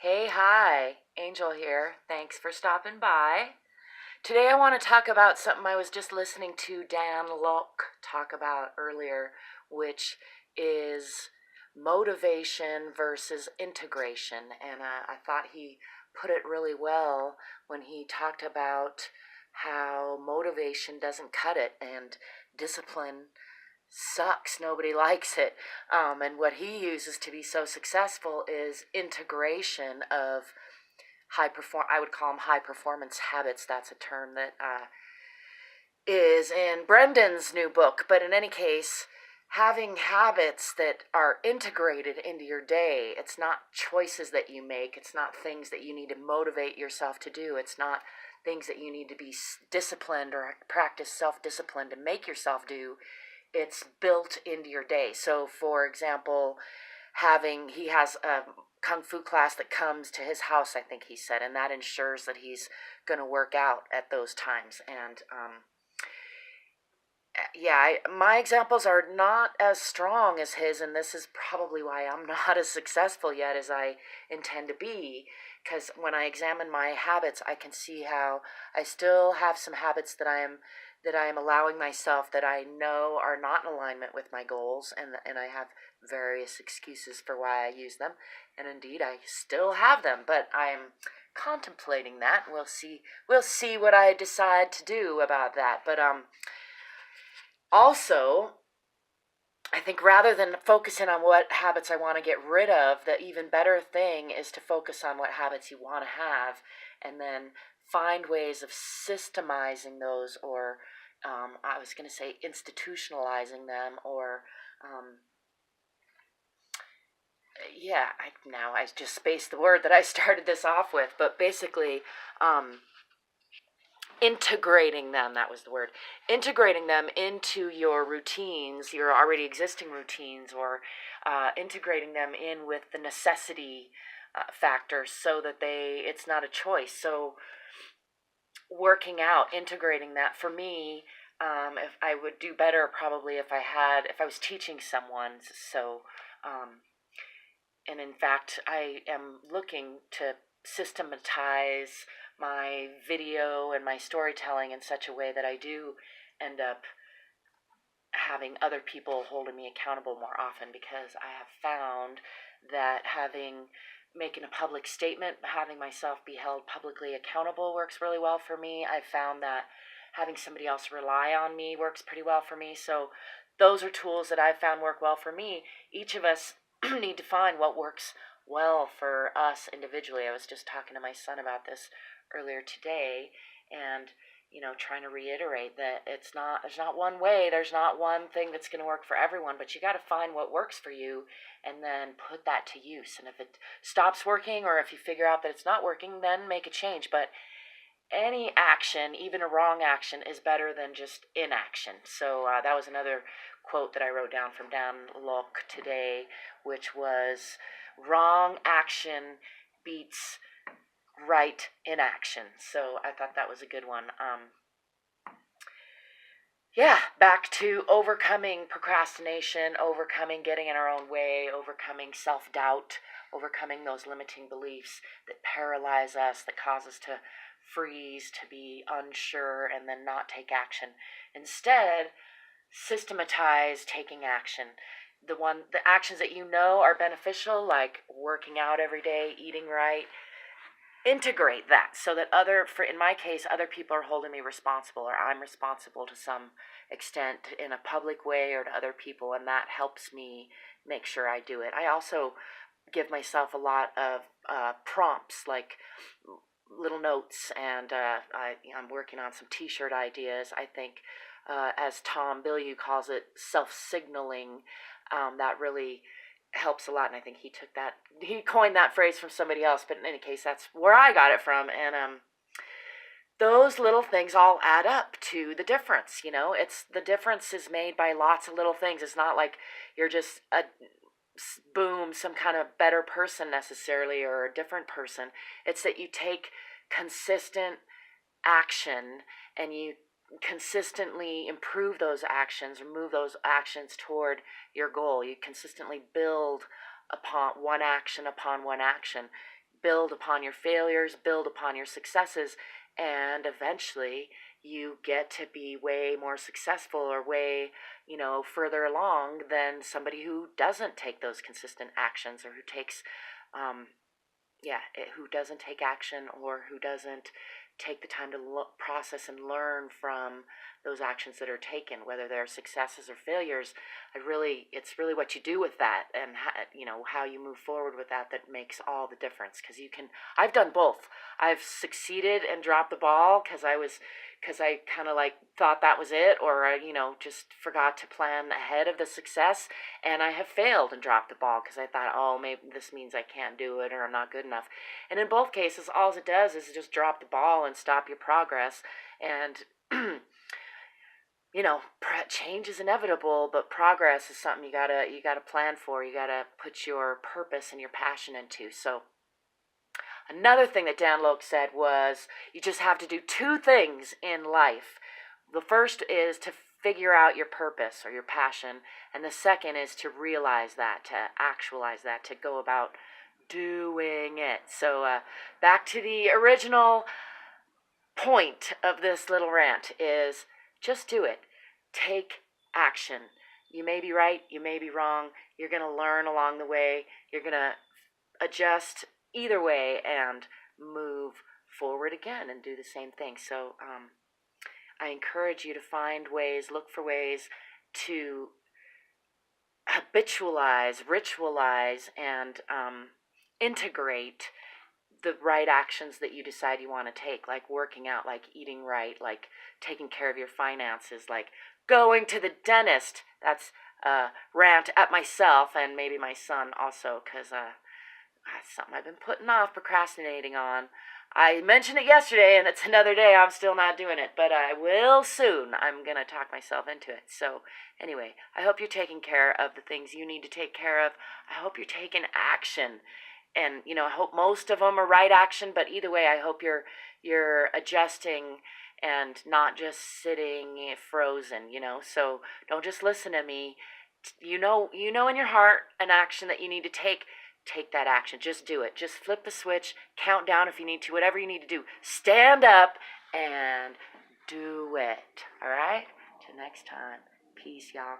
Hey, hi, Angel here. Thanks for stopping by. Today I want to talk about something I was just listening to Dan Lok talk about earlier, which is motivation versus integration. And I thought he put it really well when he talked about how motivation doesn't cut it and discipline sucks. Nobody likes it. And what he uses to be so successful is integration of I would call them high performance habits. That's a term that is in Brendan's new book. But in any case, having habits that are integrated into your day, it's not choices that you make. It's not things that you need to motivate yourself to do. It's not things that you need to be disciplined or practice self-discipline to make yourself do. It's built into your day. So, for example, he has a kung fu class that comes to his house, I think he said, and that ensures that he's going to work out at those times. And my examples are not as strong as his, and this is probably why I'm not as successful yet as I intend to be. Because when I examine my habits, I can see how I still have some habits that I am allowing myself that I know are not in alignment with my goals, and I have various excuses for why I use them, and indeed I still have them, but I'm contemplating that. We'll see what I decide to do about that. But also, I think rather than focusing on what habits I want to get rid of, the even better thing is to focus on what habits you want to have, and then find ways of systemizing those, or I was going to say institutionalizing them, or I just spaced the word that I started this off with, but basically integrating them, that was the word, integrating them into your routines, your already existing routines, or integrating them in with the necessity factor so that it's not a choice. So working out, integrating that for me, if I would do better probably if I was teaching someone. So and in fact I am looking to systematize my video and my storytelling in such a way that I do end up having other people holding me accountable more often, because I have found that making a public statement, having myself be held publicly accountable works really well for me. I've found that having somebody else rely on me works pretty well for me. So those are tools that I've found work well for me. Each of us need to find what works well for us individually. I was just talking to my son about this earlier today, and trying to reiterate that there's not one way, there's not one thing that's going to work for everyone, but you got to find what works for you and then put that to use. And if it stops working, or if you figure out that it's not working, then make a change. But any action, even a wrong action, is better than just inaction. So that was another quote that I wrote down from Dan Lok today, which was, wrong action beats right inaction. So I thought that was a good one. Back to overcoming procrastination, overcoming getting in our own way, overcoming self-doubt, overcoming those limiting beliefs that paralyze us, that cause us to freeze, to be unsure, and then not take action. Instead, systematize taking action. The actions that you know are beneficial, like working out every day, eating right, integrate that so that in my case, other people are holding me responsible, or I'm responsible to some extent in a public way or to other people, and that helps me make sure I do it. I also give myself a lot of prompts, like little notes, and I'm working on some t-shirt ideas. I think as Tom Bilyeu calls it, self-signaling, that really helps a lot, and I think he coined that phrase from somebody else, but in any case, that's where I got it from. And those little things all add up to the difference. It's the difference is made by lots of little things. It's not like you're just some kind of better person necessarily, or a different person. It's that you take consistent action and you consistently improve those actions, or move those actions toward your goal. You consistently build upon one action, build upon your failures, build upon your successes, and eventually you get to be way more successful or way, further along than somebody who doesn't take those consistent actions, or who takes, who doesn't take action, or who doesn't take the time to process and learn from those actions that are taken, whether they're successes or failures. It's really what you do with that, and how you move forward with that makes all the difference. Because I've done both. I've succeeded and dropped the ball because I kind of like thought that was it, or I just forgot to plan ahead of the success, and I have failed and dropped the ball because I thought, oh, maybe this means I can't do it, or I'm not good enough. And in both cases, all it does is just drop the ball and stop your progress. And change is inevitable, but progress is something you gotta plan for. You gotta put your purpose and your passion into. So another thing that Dan Lok said was, you just have to do two things in life. The first is to figure out your purpose or your passion, and the second is to realize that, to actualize that, to go about doing it. So back to the original point of this little rant is, just do it. Take action. You may be right, you may be wrong. You're going to learn along the way. You're going to adjust either way and move forward again and do the same thing. So I encourage you to find ways, look for ways to habitualize, ritualize, and integrate the right actions that you decide you want to take, like working out, like eating right, like taking care of your finances, like going to the dentist. That's a rant at myself and maybe my son also, because that's something I've been putting off, procrastinating on. I mentioned it yesterday, and it's another day I'm still not doing it, but I will soon. I'm going to talk myself into it. So anyway, I hope you're taking care of the things you need to take care of. I hope you're taking action. And, I hope most of them are right action, but either way, I hope you're adjusting and not just sitting frozen, So don't just listen to me. You know in your heart an action that you need to take. Take that action. Just do it. Just flip the switch, count down if you need to, whatever you need to do. Stand up and do it. All right? Till next time. Peace, y'all.